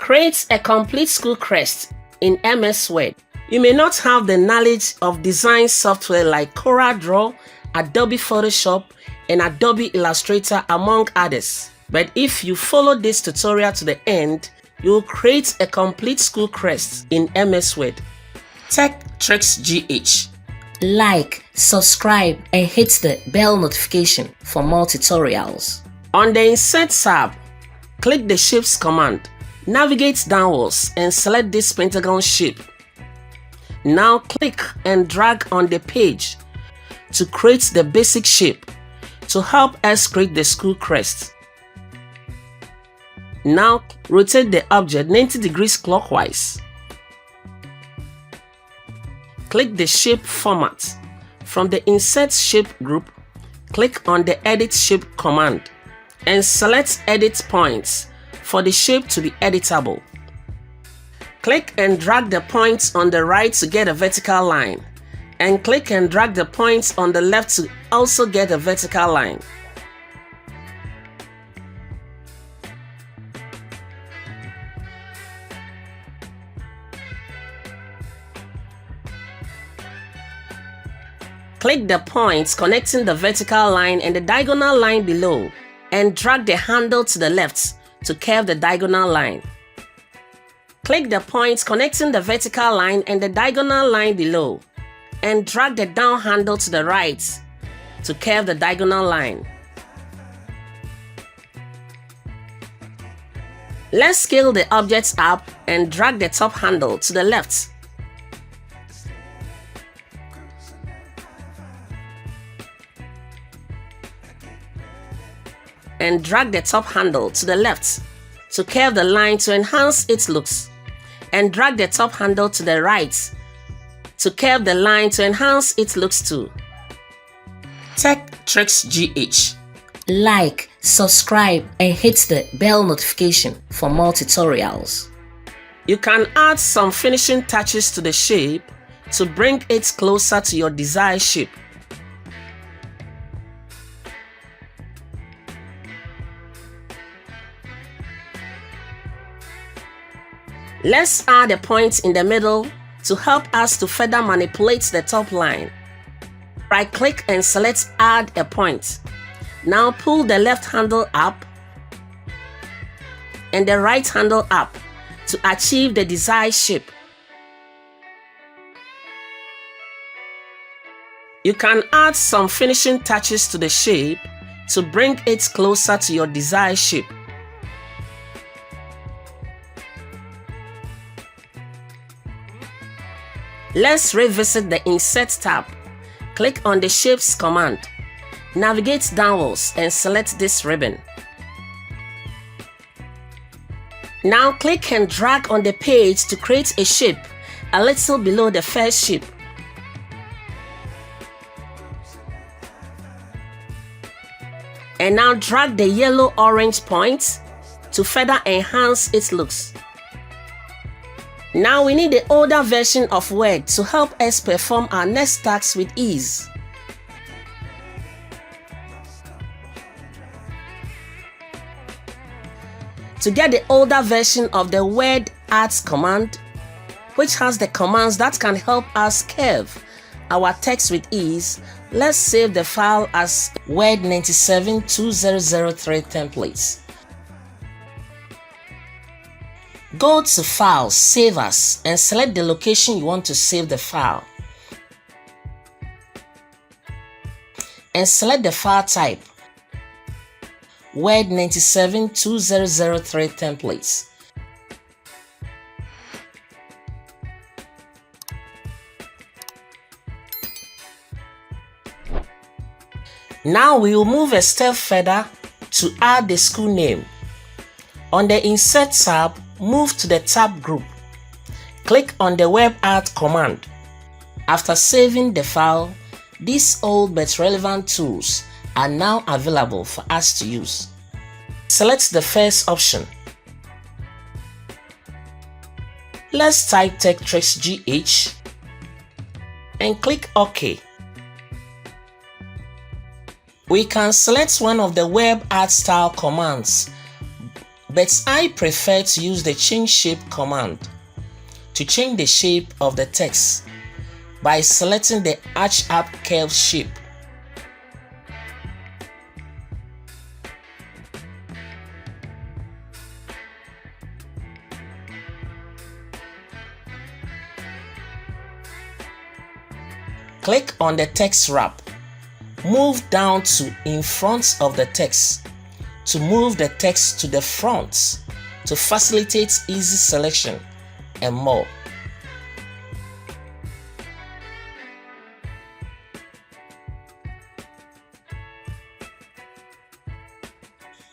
Create a complete school crest in MS Word. You may not have the knowledge of design software like CorelDraw, Adobe Photoshop, and Adobe Illustrator, among others. But if you follow this tutorial to the end, you will create a complete school crest in MS Word. TechTricksGh. Like, subscribe, and hit the bell notification for more tutorials. On the Insert tab, click the Shapes command. Navigate downwards and select this pentagon shape. Now click and drag on the page to create the basic shape to help us create the school crest. Now rotate the object 90 degrees clockwise. Click the shape format. From the Insert Shape group, click on the Edit Shape command and select Edit Points for the shape to be editable. Click and drag the points on the right to get a vertical line, and click and drag the points on the left to also get a vertical line. Click the points connecting the vertical line and the diagonal line below, and drag the handle to the left to curve the diagonal line. Click the points connecting the vertical line and the diagonal line below, and drag the down handle to the right to curve the diagonal line. Let's scale the objects up and drag the top handle to the left. And drag the top handle to the left to curve the line to enhance its looks, and drag the top handle to the right to curve the line to enhance its looks too. TechTricksGh. Like, subscribe, and hit the bell notification for more tutorials. You can add some finishing touches to the shape to bring it closer to your desired shape. Let's add a point in the middle to help us to further manipulate the top line. Right-click and select Add a Point. Now pull the left handle up and the right handle up to achieve the desired shape. You can add some finishing touches to the shape to bring it closer to your desired shape. Let's revisit the Insert tab. Click on the Shapes command. Navigate downwards and select this ribbon. Now click and drag on the page to create a shape a little below the first shape. And now drag the yellow-orange point to further enhance its looks. Now we need the older version of Word to help us perform our next tasks with ease. To get the older version of the WordArt command, which has the commands that can help us curve our text with ease, let's save the file as Word972003 templates. Go to File, Save As, and select the location you want to save the file. And select the file type, Word972003 templates. Now we will move a step further to add the school name. On the Insert tab, move to the tab group. Click on the WordArt command. After saving the file, these old but relevant tools are now available for us to use. Select the first option. Let's type TechTricksGh and click OK. We can select one of the WebArt style commands but I prefer to use the change shape command to change the shape of the text by selecting the arch up curve shape. Click on the text wrap. Move down to in front of the text to move the text to the front to facilitate easy selection and more.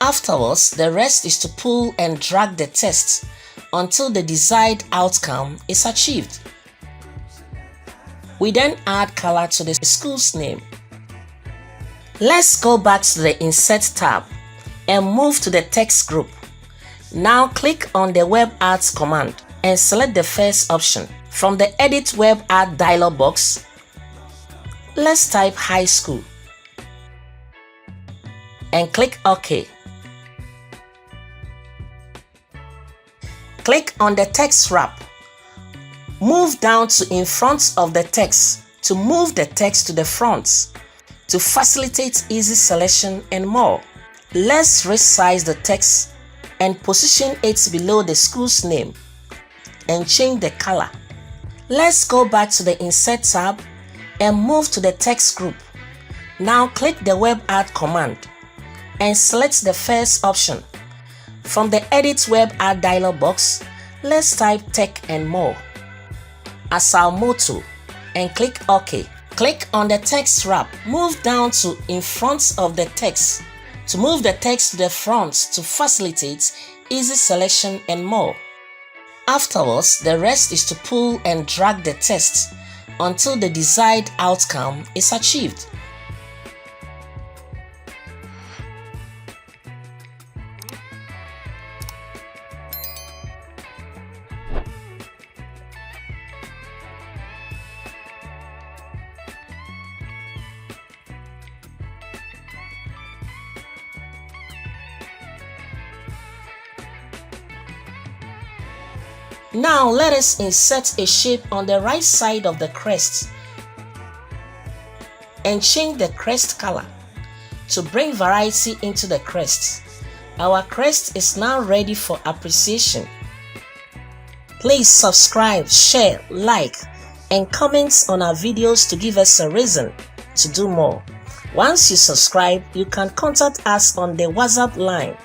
Afterwards, the rest is to pull and drag the text until the desired outcome is achieved. We then add color to the school's name. Let's go back to the Insert tab and move to the text group. Now click on the WordArt command and select the first option. From the Edit WordArt dialog box, let's type High School and click OK. Click on the text wrap. Move down to in front of the text to move the text to the front to facilitate easy selection and more. Let's resize the text and position it below the school's name and change the color. Let's go back to the Insert tab and move to the text group. Now click the WordArt command and select the first option. From the Edit WordArt dialog box, let's type Tech and More as our motto and click OK. Click on the text wrap. Move down to in front of the text to move the text to the front to facilitate easy selection and more. Afterwards, the rest is to pull and drag the text until the desired outcome is achieved. Now let us insert a shape on the right side of the crest and change the crest color to bring variety into the crest. Our crest is now ready for appreciation. Please subscribe, share, like, and comment on our videos to give us a reason to do more. Once you subscribe, you can contact us on the WhatsApp line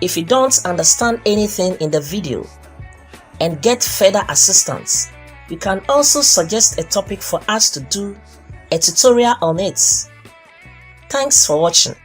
if you don't understand anything in the video and get further assistance. You can also suggest a topic for us to do a tutorial on it. Thanks for watching.